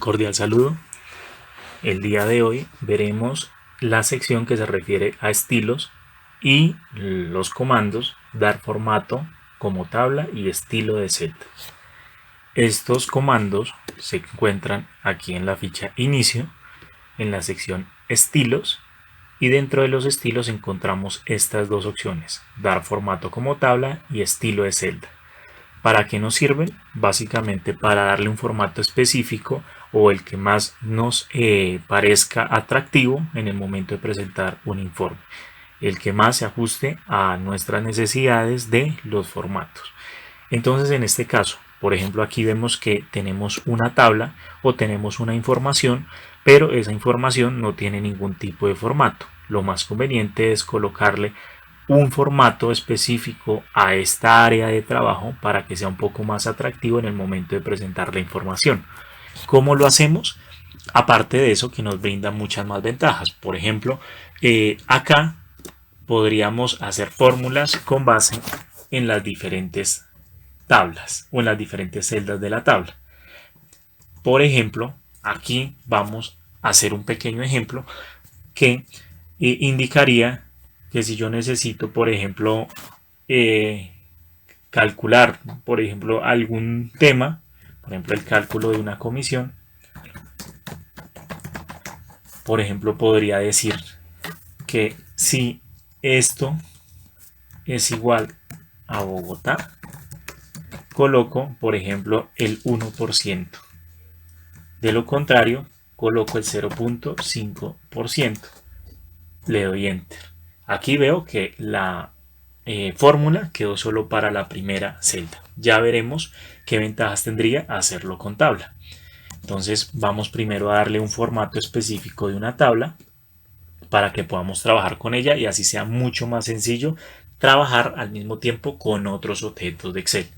Cordial saludo. El día de hoy veremos la sección que se refiere a estilos y los comandos dar formato como tabla y estilo de celda. Estos comandos se encuentran aquí en la ficha inicio, en la sección estilos, y dentro de los estilos encontramos estas dos opciones, dar formato como tabla y estilo de celda. ¿Para qué nos sirven? Básicamente para darle un formato específico o el que más nos parezca atractivo en el momento de presentar un informe. El que más se ajuste a nuestras necesidades de los formatos. Entonces, en este caso, por ejemplo, aquí vemos que tenemos una tabla o tenemos una información, pero esa información no tiene ningún tipo de formato. Lo más conveniente es colocarle un formato específico a esta área de trabajo para que sea un poco más atractivo en el momento de presentar la información. ¿Cómo lo hacemos? Aparte de eso, que nos brinda muchas más ventajas. Por ejemplo, acá podríamos hacer fórmulas con base en las diferentes tablas o en las diferentes celdas de la tabla. Por ejemplo, aquí vamos a hacer un pequeño ejemplo que indicaría que si yo necesito, por ejemplo, eh, calcular, por ejemplo, algún tema, por ejemplo, el cálculo de una comisión, por ejemplo, podría decir que si esto es igual a Bogotá, coloco, por ejemplo, el 1%. De lo contrario, coloco el 0.5%. Le doy Enter. Aquí veo que la fórmula quedó solo para la primera celda. Ya veremos qué ventajas tendría hacerlo con tabla. Entonces vamos primero a darle un formato específico de una tabla para que podamos trabajar con ella y así sea mucho más sencillo trabajar al mismo tiempo con otros objetos de Excel.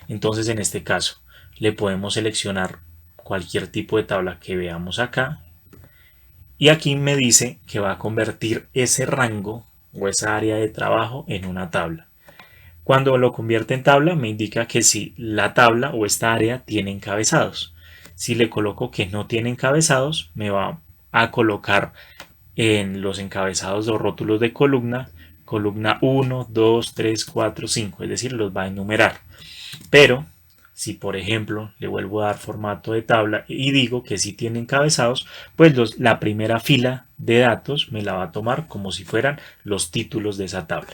Entonces en este caso le podemos seleccionar cualquier tipo de tabla que veamos acá y aquí me dice que va a convertir ese rango o esa área de trabajo en una tabla. Cuando lo convierte en tabla me indica que si la tabla o esta área tiene encabezados. Si le coloco que no tiene encabezados, me va a colocar en los encabezados o rótulos de columna 1, 2, 3, 4, 5, es decir, los va a enumerar. Pero si por ejemplo le vuelvo a dar formato de tabla y digo que si tiene encabezados, pues la primera fila de datos me la va a tomar como si fueran los títulos de esa tabla.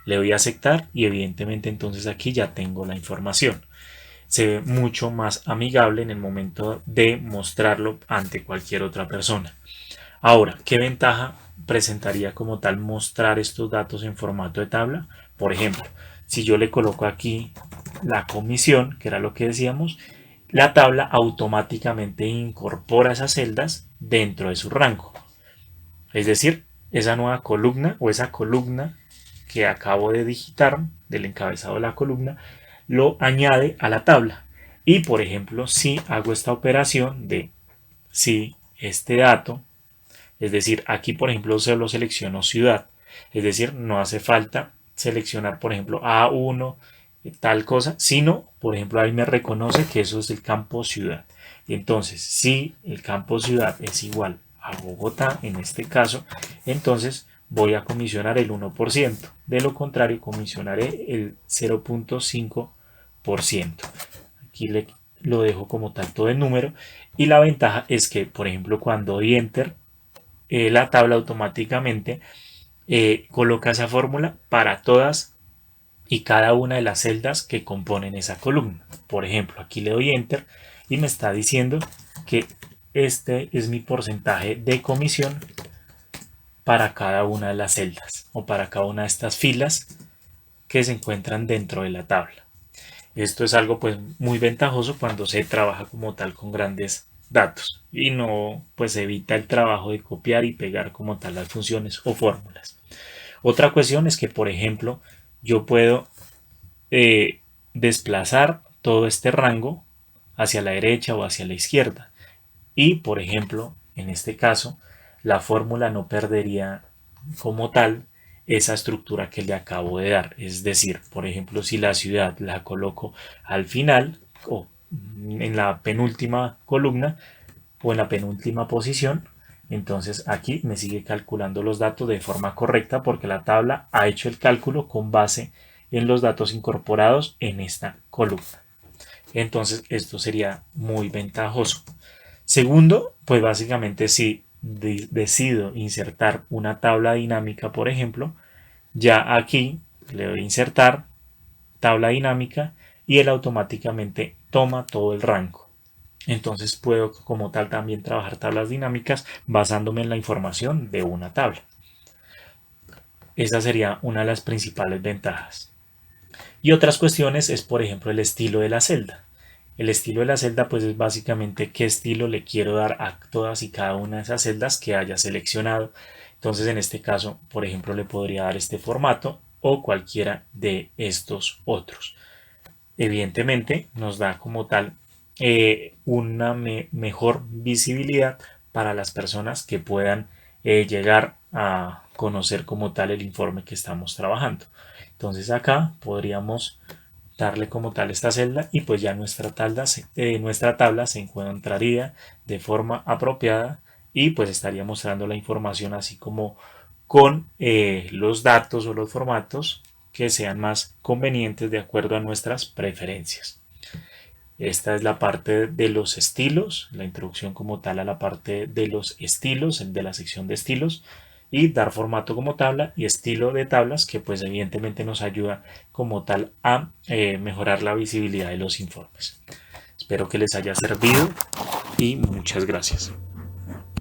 Le doy a aceptar y evidentemente entonces aquí ya tengo la información. Se ve mucho más amigable en el momento de mostrarlo ante cualquier otra persona. Ahora, ¿qué ventaja presentaría como tal mostrar estos datos en formato de tabla? Por ejemplo, si yo le coloco aquí la comisión, que era lo que decíamos, la tabla automáticamente incorpora esas celdas dentro de su rango. Es decir, esa nueva columna o esa columna que acabo de digitar del encabezado de la columna lo añade a la tabla. Y por ejemplo, si hago esta operación de si este dato, es decir, aquí por ejemplo solo selecciono ciudad, es decir, no hace falta seleccionar por ejemplo A1 tal cosa, sino por ejemplo ahí me reconoce que eso es el campo ciudad. Y entonces si el campo ciudad es igual a Bogotá en este caso, entonces voy a comisionar el 1%. De lo contrario, comisionaré el 0.5%. Aquí lo dejo como tanto de número. Y la ventaja es que, por ejemplo, cuando doy Enter, la tabla automáticamente coloca esa fórmula para todas y cada una de las celdas que componen esa columna. Por ejemplo, aquí le doy Enter y me está diciendo que este es mi porcentaje de comisión para cada una de las celdas o para cada una de estas filas que se encuentran dentro de la tabla. Esto es algo pues muy ventajoso cuando se trabaja como tal con grandes datos y no pues evita el trabajo de copiar y pegar como tal las funciones o fórmulas. Otra cuestión es que por ejemplo yo puedo desplazar todo este rango hacia la derecha o hacia la izquierda y por ejemplo en este caso la fórmula no perdería como tal esa estructura que le acabo de dar. Es decir, por ejemplo, si la ciudad la coloco al final o en la penúltima columna, o en la penúltima posición, entonces aquí me sigue calculando los datos de forma correcta porque la tabla ha hecho el cálculo con base en los datos incorporados en esta columna. Entonces esto sería muy ventajoso. Segundo, pues básicamente si decido insertar una tabla dinámica, por ejemplo, ya aquí le doy a insertar tabla dinámica y él automáticamente toma todo el rango. Entonces puedo como tal también trabajar tablas dinámicas basándome en la información de una tabla. Esa sería una de las principales ventajas. Y otras cuestiones es, por ejemplo, el estilo de la celda. El estilo de la celda pues es básicamente qué estilo le quiero dar a todas y cada una de esas celdas que haya seleccionado. Entonces en este caso, por ejemplo, le podría dar este formato o cualquiera de estos otros. Evidentemente nos da como tal una mejor visibilidad para las personas que puedan llegar a conocer como tal el informe que estamos trabajando. Entonces acá podríamos darle como tal esta celda y pues ya nuestra tabla se encontraría de forma apropiada y pues estaría mostrando la información así como con los datos o los formatos que sean más convenientes de acuerdo a nuestras preferencias. Esta es la parte de los estilos, la introducción como tal a la parte de los estilos, de la sección de estilos, y dar formato como tabla y estilo de tablas que pues evidentemente nos ayuda como tal a mejorar la visibilidad de los informes. Espero que les haya servido y muchas gracias.